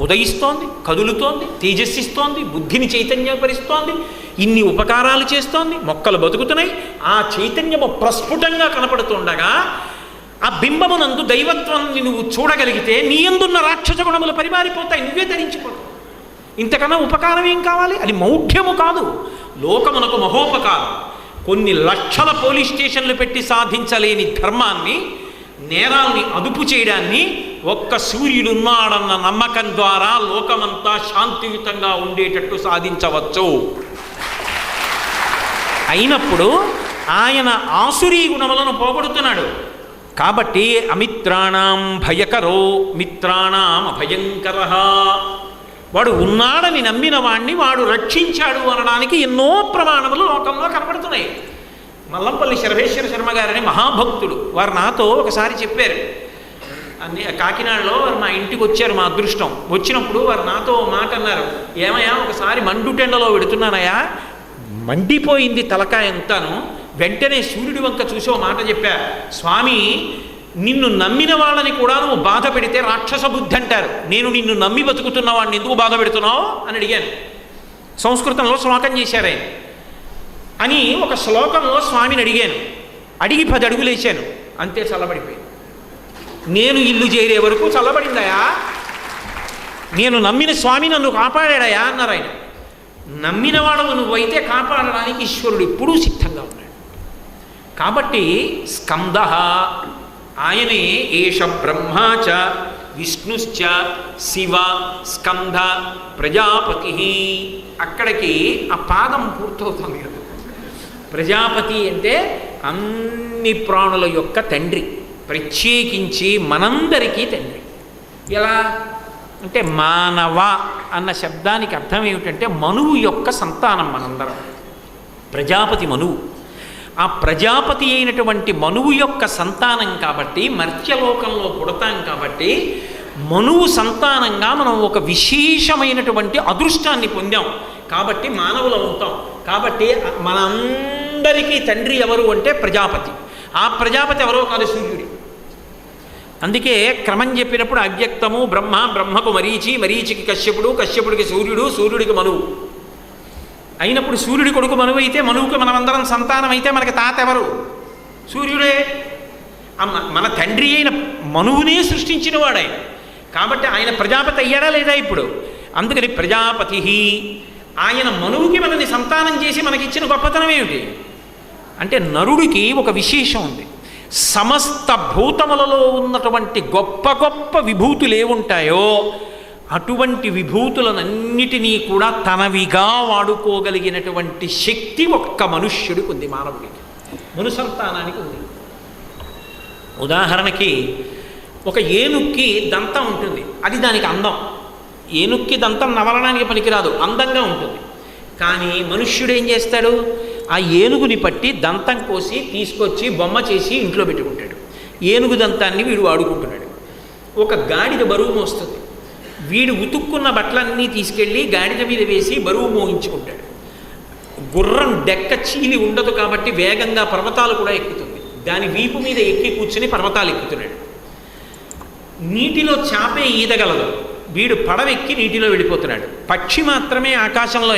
ఉదయిస్తోంది, కదులుతోంది, తేజస్సిస్తోంది, బుద్ధిని చైతన్యపరుస్తోంది, ఇన్ని ఉపకారాలు చేస్తోంది, మొక్కలు బతుకుతున్నాయి. ఆ చైతన్యము ప్రస్ఫుటంగా కనపడుతుండగా ఆ బింబమునందు దైవత్వాన్ని నువ్వు చూడగలిగితే నీ యందున్న రాక్షస గుణములు పరిమారిపోతాయి, నువ్వే ధరించిపోతావు. ఇంతకన్నా ఉపకారం ఏం కావాలి? అది మౌఢ్యము కాదు, లోకమునకు మహోపకారం. కొన్ని లక్షల పోలీస్ స్టేషన్లు పెట్టి సాధించలేని ధర్మాన్ని, నేరాల్ని అదుపు చేయడాన్ని ఒక్క సూర్యుడున్నాడన్న నమ్మకం ద్వారా లోకమంతా శాంతియుతంగా ఉండేటట్టు సాధించవచ్చు. అయినప్పుడు ఆయన ఆసురీ గుణములను పోగొడుతున్నాడు. కాబట్టి అమిత్రాణం భయకరో మిత్రాణం అభయంకర. వాడు ఉన్నాడని నమ్మిన వాణ్ణి వాడు రక్షించాడు అనడానికి ఎన్నో ప్రమాణములు లోకంలో కనపడుతున్నాయి. మల్లంపల్లి శర్వేశ్వర శర్మ గారని మహాభక్తుడు, వారు నాతో ఒకసారి చెప్పారు. కాకినాడలో వారు మా ఇంటికి వచ్చారు, మా అదృష్టం. వచ్చినప్పుడు వారు నాతో మాట అన్నారు, ఏమయ్యా ఒకసారి మండుటెండలో పెడుతున్నానయ్యా, మండిపోయింది తలకాయ ఎంతాను. వెంటనే సూర్యుడి వంక చూసి ఓ మాట చెప్పా, స్వామి నిన్ను నమ్మిన వాళ్ళని కూడా నువ్వు బాధ పెడితే రాక్షస బుద్ధి అంటారు, నేను నిన్ను నమ్మి బతుకుతున్న వాడిని ఎందుకు బాధ పెడుతున్నావు అని అడిగాను. సంస్కృతంలో శ్లోకం చేశారే అని ఒక శ్లోకంలో స్వామిని అడిగాను. అడిగి 10 అడుగులు వేసాను, అంతే చల్లబడిపోయింది. నేను ఇల్లు చేరే వరకు చల్లబడిందయా, నేను నమ్మిన స్వామి నన్ను కాపాడాడయా అన్నారు ఆయన. నమ్మినవాడు నువ్వైతే కాపాడడానికి ఈశ్వరుడు ఎప్పుడూ సిద్ధంగా ఉన్నాడు. కాబట్టి స్కంద ఆయనే ఏష బ్రహ్మాచ విష్ణుశ్చ శివ స్కంద ప్రజాపతి. అక్కడికి ఆ పాదం పూర్తవుతుంది కదా. ప్రజాపతి అంటే అన్ని ప్రాణుల యొక్క తండ్రి, ప్రత్యేకించి మనందరికీ తండ్రి. ఎలా అంటే మానవ అన్న శబ్దానికి అర్థం ఏమిటంటే మనువు యొక్క సంతానం మనందరం. ప్రజాపతి మనువు. ఆ ప్రజాపతి అయినటువంటి మనువు యొక్క సంతానం కాబట్టి, మర్త్యలోకంలో పుడతాం కాబట్టి, మనువు సంతానంగా మనం ఒక విశేషమైనటువంటి అదృష్టాన్ని పొందాం కాబట్టి మానవులు అవుతాం. కాబట్టి మనందరికీ తండ్రి ఎవరు అంటే ప్రజాపతి. ఆ ప్రజాపతి ఎవరో కాదు, సూర్యుడి. అందుకే క్రమం చెప్పినప్పుడు అవ్యక్తము బ్రహ్మ, బ్రహ్మకు మరీచి, మరీచికి కశ్యపుడు, కశ్యపుడికి సూర్యుడు, సూర్యుడికి మనువు. అయినప్పుడు సూర్యుడి కొడుకు మనువు అయితే, మనువుకి మనమందరం సంతానం అయితే మనకి తాత ఎవరు? సూర్యుడే. మన తండ్రి అయిన మనువునే సృష్టించిన వాడాయన కాబట్టి ఆయన ప్రజాపతి అయ్యాడా లేదా ఇప్పుడు? అందుకని ప్రజాపతి. ఆయన మనువుకి మనని సంతానం చేసి మనకిచ్చిన గొప్పతనం ఏమిటి అంటే, నరుడికి ఒక విశేషం ఉంది. సమస్త భూతములలో ఉన్నటువంటి గొప్ప గొప్ప విభూతులు ఏముంటాయో అటువంటి విభూతులనన్నిటినీ కూడా తనవిగా వాడుకోగలిగినటువంటి శక్తి ఒక్క మనుష్యుడికి ఉంది, మానవుడికి, మను సంతానానికి ఉంది. ఉదాహరణకి ఒక ఏనుక్కి దంతం ఉంటుంది, అది దానికి అందం. ఏనుక్కి దంతం నవలడానికి పనికిరాదు, అందంగా ఉంటుంది. కానీ మనుష్యుడు ఏం చేస్తాడు? ఆ ఏనుగుని పట్టి దంతం కోసి తీసుకొచ్చి బొమ్మ చేసి ఇంట్లో పెట్టుకుంటాడు. ఏనుగు దంతాన్ని వీడు వాడుకుంటున్నాడు. ఒక గాడిద బరువు మోస్తుంది, వీడు ఉతుక్కున్న బట్టలన్నీ తీసుకెళ్ళి గాడిద మీద వేసి బరువు మోహించుకుంటాడు. గుర్రం డెక్క చీలి ఉండదు కాబట్టి వేగంగా పర్వతాలు కూడా ఎక్కుతుంది. దాని వీపు మీద ఎక్కి కూర్చుని పర్వతాలు ఎక్కుతున్నాడు. నీటిలో చాపే ఈదగలదు, వీడు పడవెక్కి నీటిలో వెళ్ళిపోతున్నాడు. పక్షి మాత్రమే ఆకాశంలో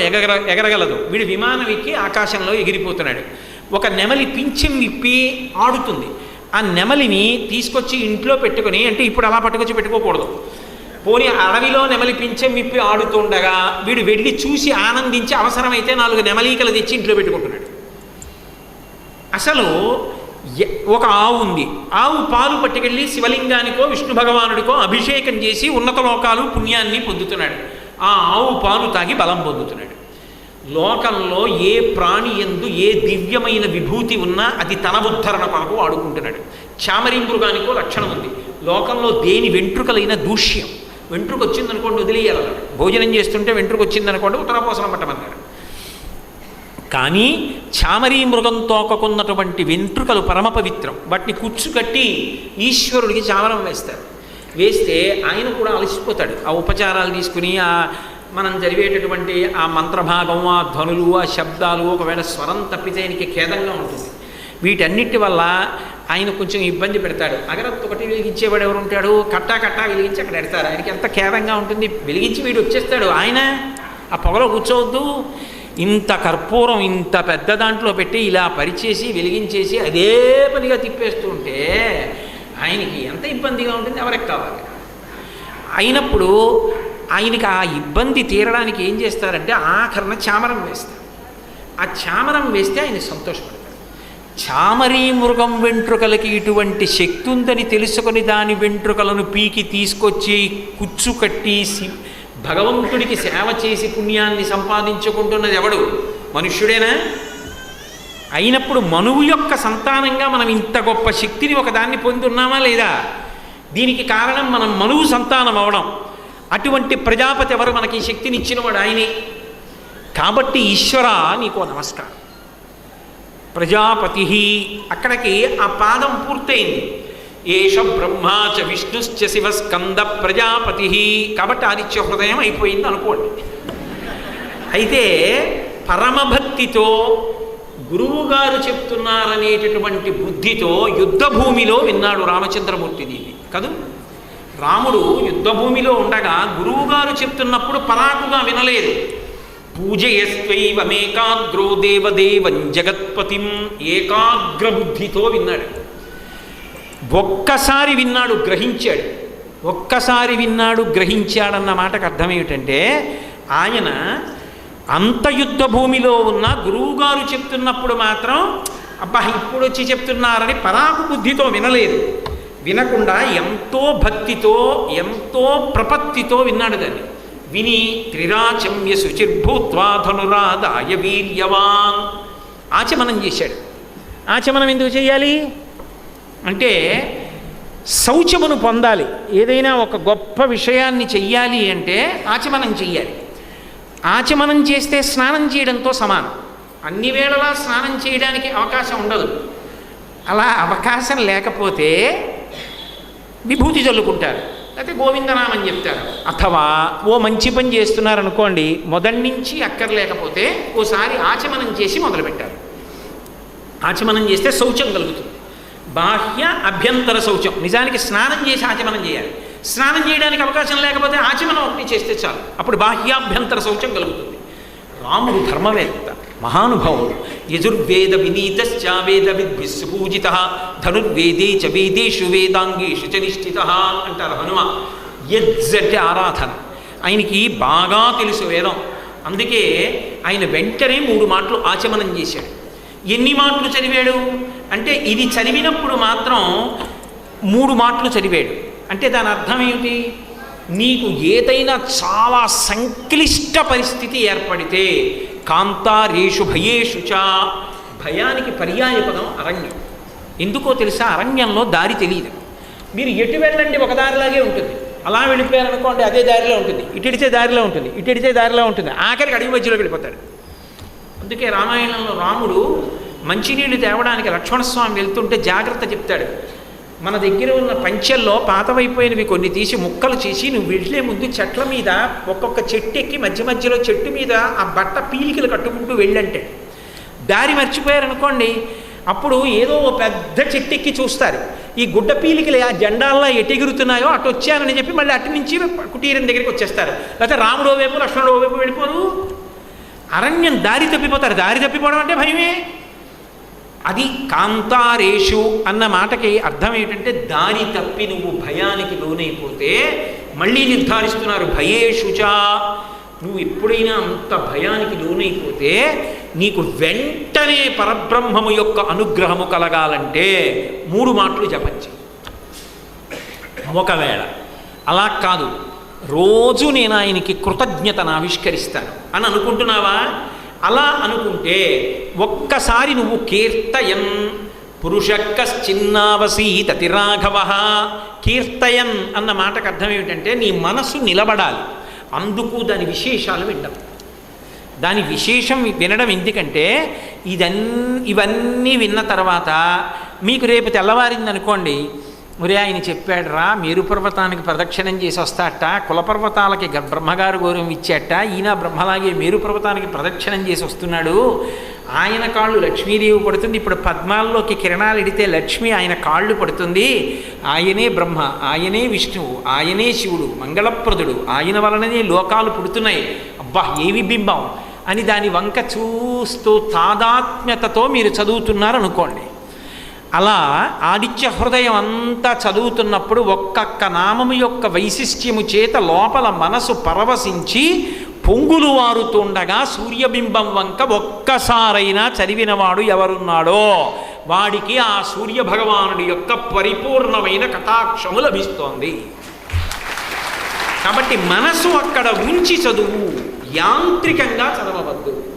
ఎగరగలదు, వీడు విమానం ఎక్కి ఆకాశంలో ఎగిరిపోతున్నాడు. ఒక నెమలి పింఛం విప్పి ఆడుతుంది, ఆ నెమలిని తీసుకొచ్చి ఇంట్లో పెట్టుకొని, అంటే ఇప్పుడు అలా పట్టుకొచ్చి పెట్టుకోకూడదు, పోనీ అడవిలో నెమలి పింఛం విప్పి ఆడుతుండగా వీడు వెళ్ళి చూసి ఆనందించి అవసరమైతే 4 నెమలీకలు తెచ్చి ఇంట్లో పెట్టుకుంటున్నాడు. అసలు ఒక ఆవు ఉంది, ఆవు పాలు పట్టుకెళ్ళి శివలింగానికో విష్ణు భగవానుడికో అభిషేకం చేసి ఉన్నత లోకాలు పుణ్యాన్ని పొందుతున్నాడు. ఆ ఆవు పాలు తాగి బలం పొందుతున్నాడు. లోకంలో ఏ ప్రాణి యందు ఏ దివ్యమైన విభూతి ఉన్నా అది తన ఉద్ధరణ కొరకు వాడుకుంటున్నాడు. చామరీ మృగానికో లక్షణం ఉంది. లోకంలో దేని వెంట్రుకలైన దూష్యం, వెంట్రుక వచ్చిందనుకోండి వదిలేయాలి, భోజనం చేస్తుంటే వెంట్రుక వచ్చిందనుకోండి ఉత్తరాపోసనం పట్టమన్నారు. కానీ చామరీ మృగం తోకకున్నటువంటి వెంట్రుకలు పరమ పవిత్రం, వాటిని కూర్చుకట్టి ఈశ్వరుడికి చామరం వేస్తారు. వేస్తే ఆయన కూడా అలసిపోతాడు. ఆ ఉపచారాలు తీసుకుని మనం జరిగేటటువంటి ఆ మంత్రభాగం, ఆ ధ్వనులు, ఆ శబ్దాలు, ఒకవేళ స్వరం తప్పితే ఆయనకి ఖేదంగా ఉంటుంది. వీటన్నిటి వల్ల ఆయన కొంచెం ఇబ్బంది పెడతాడు. అగరత్తు ఒకటి వెలిగించేవాడు ఎవరు ఉంటాడు? కట్టా కట్టా వెలిగించి అక్కడ పెడతారు. ఆయనకి ఎంత కేరంగా ఉంటుంది. వెలిగించి వీడు వచ్చేస్తాడు. ఆయన ఆ పొగలో కూర్చోవద్దు. ఇంత కర్పూరం ఇంత పెద్ద దాంట్లో పెట్టి ఇలా పరిచేసి వెలిగించేసి అదే పనిగా తిప్పేస్తూ ఉంటే ఆయనకి ఎంత ఇబ్బందిగా ఉంటుంది. ఎవరికి కావాలి? అయినప్పుడు ఆయనకి ఆ ఇబ్బంది తీరడానికి ఏం చేస్తారంటే ఆఖరణ చామరం వేస్తారు. ఆ చామరం వేస్తే ఆయన సంతోషపడతారు. చామరీ మృగం వెంట్రుకలకి ఇటువంటి శక్తి ఉందని తెలుసుకొని దాని వెంట్రుకలను పీకి తీసుకొచ్చి కుచ్చు కట్టి భగవంతుడికి సేవ చేసి పుణ్యాన్ని సంపాదించుకుంటున్నది ఎవడు? మనుష్యుడేనా? అయినప్పుడు మనువు యొక్క సంతానంగా మనం ఇంత గొప్ప శక్తిని ఒకదాన్ని పొంది ఉన్నామా లేదా? దీనికి కారణం మనం మనువు సంతానం అవడం. అటువంటి ప్రజాపతి ఎవరు? మనకి ఈ శక్తిని ఇచ్చినవాడు ఆయనే. కాబట్టి ఈశ్వర నీకో నమస్కారం. ప్రజాపతి అక్కడికి ఆ పాదం పూర్తయింది. ఏష బ్రహ్మాచ విష్ణుశ్చ శివస్కంద ప్రజాపతి. కాబట్టి ఆదిత్య హృదయం అయిపోయింది అనుకోండి. అయితే పరమభక్తితో గురువుగారు చెప్తున్నారనేటటువంటి బుద్ధితో యుద్ధభూమిలో విన్నాడు రామచంద్రమూర్తి దీన్ని కదూ. రాముడు యుద్ధభూమిలో ఉండగా గురువుగారు చెప్తున్నప్పుడు పరాకుగా వినలేదు. పూజయస్వైవమేకాగ్రో దేవదేవం జగత్పతిం. ఏకాగ్రబుద్ధితో విన్నాడు. ఒక్కసారి విన్నాడు, గ్రహించాడు. ఒక్కసారి విన్నాడు, గ్రహించాడన్న మాటకు అర్థం ఏమిటంటే ఆయన అంత యుద్ధ భూమిలో ఉన్న గురువుగారు చెప్తున్నప్పుడు మాత్రం అబ్బా ఇప్పుడు వచ్చి చెప్తున్నారని పరాకు బుద్ధితో వినలేదు. వినకుండా ఎంతో భక్తితో ఎంతో ప్రపత్తితో విన్నాడు. దాన్ని విని త్రిరాచమ్య శుచిర్భూత్వా ధనురాదాయ వీర్యవాన్ ఆచమనం చేశాడు. ఆచమనం ఎందుకు చేయాలి అంటే శౌచమును పొందాలి. ఏదైనా ఒక గొప్ప విషయాన్ని చెయ్యాలి అంటే ఆచమనం చెయ్యాలి. ఆచమనం చేస్తే స్నానం చేయడంతో సమానం. అన్ని వేళలా స్నానం చేయడానికి అవకాశం ఉండదు. అలా అవకాశం లేకపోతే విభూతి చల్లుకుంటారు, లేకపోతే గోవిందనామం చెప్తారు. అథవా ఓ మంచి పని చేస్తున్నారనుకోండి, మొదటి నుంచి అక్కర్లేకపోతే ఓసారి ఆచమనం చేసి మొదలుపెట్టారు. ఆచమనం చేస్తే శౌచం కలుగుతుంది. బాహ్య అభ్యంతర శౌచం. నిజానికి స్నానం చేసి ఆచమనం చేయాలి. స్నానం చేయడానికి అవకాశం లేకపోతే ఆచమనం ఒకటి చేస్తే చాలు, అప్పుడు బాహ్యాభ్యంతర శౌచం కలుగుతుంది. రాముడు ధర్మవేత్త, మహానుభావుడు. యజుర్వేద వినీతశ్చ వేద విద్విస్సుపూజిత ధనుర్వేదే చ వేదేషు వేదాంగేషు చ నిష్ఠిత అంటారు హనుమ. యజ్ అంటే ఆరాధన. ఆయనకి బాగా తెలుసు వేదం. అందుకే ఆయన వెంటనే 3 మాటలు ఆచమనం చేశాడు. ఎన్ని మాటలు చదివాడు అంటే ఇది చదివినప్పుడు మాత్రం 3 మాటలు చదివాడు. అంటే దాని అర్థం ఏమిటి? నీకు ఏదైనా చాలా సంక్లిష్ట పరిస్థితి ఏర్పడితే కాంతారేషు భయేషు చ. భయానికి పర్యాయ పదం అరణ్యం. ఎందుకో తెలుసా? అరణ్యంలో దారి తెలియదు. మీరు ఎటు వెళ్ళండి ఒక దారిలాగే ఉంటుంది. అలా వెళ్ళిపోయారనుకోండి అదే దారిలో ఉంటుంది. ఇటుడితే దారిలో ఉంటుంది, ఇటుడితే దారిలో ఉంటుంది, ఆఖరికి అడవి మధ్యలో వెళ్ళిపోతాడు. అందుకే రామాయణంలో రాముడు మంచినీళ్ళు తేవడానికి లక్ష్మణస్వామి వెళ్తుంటే జాగ్రత్త చెప్తాడు. మన దగ్గర ఉన్న పంచెల్లో పాతవైపోయినవి కొన్ని తీసి ముక్కలు చేసి నువ్వు వెళ్ళే ముందు చెట్ల మీద ఒక్కొక్క చెట్టు ఎక్కి మధ్య మధ్యలో చెట్టు మీద ఆ బట్ట పీలికలు కట్టుకుంటూ వెళ్ళంటే. దారి మర్చిపోయారనుకోండి, అప్పుడు ఏదో ఓ పెద్ద చెట్టు ఎక్కి చూస్తారు. ఈ గుడ్డ పీలికలు ఆ జెండాల్లో ఎటెగురుతున్నాయో అటు వచ్చారని చెప్పి మళ్ళీ అటు నుంచి కుటీరం దగ్గరికి వచ్చేస్తారు. లేకపోతే రాముడో వైపు లక్ష్మణుడో వైపు వెళ్ళిపోరు. అరణ్యం దారి తప్పిపోతారు. దారి తప్పిపోవడం అంటే భయమే. అది కాంతారేషు అన్న మాటకి అర్థం ఏంటంటే దారి తప్పి నువ్వు భయానికి లోనైపోతే మళ్ళీ నిర్ధారిస్తున్నారు భయేషుచా. నువ్వు ఎప్పుడైనా అంత భయానికి లోనైపోతే నీకు వెంటనే పరబ్రహ్మము యొక్క అనుగ్రహము కలగాలంటే 3 మాటలు జపించు. ఒకవేళ అలా కాదు, రోజు నేను ఆయనకి కృతజ్ఞతను ఆవిష్కరిస్తాను అని అనుకుంటున్నావా? అలా అనుకుంటే ఒక్కసారి నువ్వు కీర్తయన్ పురుషక్కశ్చిన్నావసీతతి రాఘవ. కీర్తయన్ అన్న మాటకు అర్థం ఏమిటంటే నీ మనసు నిలబడాలి. అందుకు దాని విశేషాలు వినడం. దాని విశేషం వినడం ఎందుకంటే ఇవన్నీ విన్న తర్వాత మీకు రేపు తెల్లవారిందనుకోండి, ఒరే ఆయన చెప్పాడు రా మేరు పర్వతానికి ప్రదక్షిణం చేసి వస్తాట, కులపర్వతాలకి బ్రహ్మగారు గౌరవం ఇచ్చాట, ఈయన బ్రహ్మలాగే మేరు పర్వతానికి ప్రదక్షిణం చేసి వస్తున్నాడు ఆయన కాళ్ళు లక్ష్మీదేవి పడుతుంది. ఇప్పుడు పద్మాల్లోకి కిరణాలు ఎడితే లక్ష్మి ఆయన కాళ్ళు పడుతుంది. ఆయనే బ్రహ్మ, ఆయనే విష్ణువు, ఆయనే శివుడు, మంగళప్రదుడు, ఆయన వలననే లోకాలు పుడుతున్నాయి. అబ్బా ఏవి బింబం అని దాని వంక చూస్తూ తాదాత్మ్యతతో మీరు చదువుతున్నారనుకోండి. అలా ఆదిత్య హృదయం అంతా చదువుతున్నప్పుడు ఒక్కొక్క నామము యొక్క వైశిష్ట్యము చేత లోపల మనసు పరవశించి పొంగులు వారుతుండగా సూర్యబింబం వంక ఒక్కసారైనా చదివినవాడు ఎవరున్నాడో వాడికి ఆ సూర్య భగవానుడి యొక్క పరిపూర్ణమైన కటాక్షము లభిస్తోంది. కాబట్టి మనసు అక్కడ ఉంచి చదువు, యాంత్రికంగా చదవవద్దు.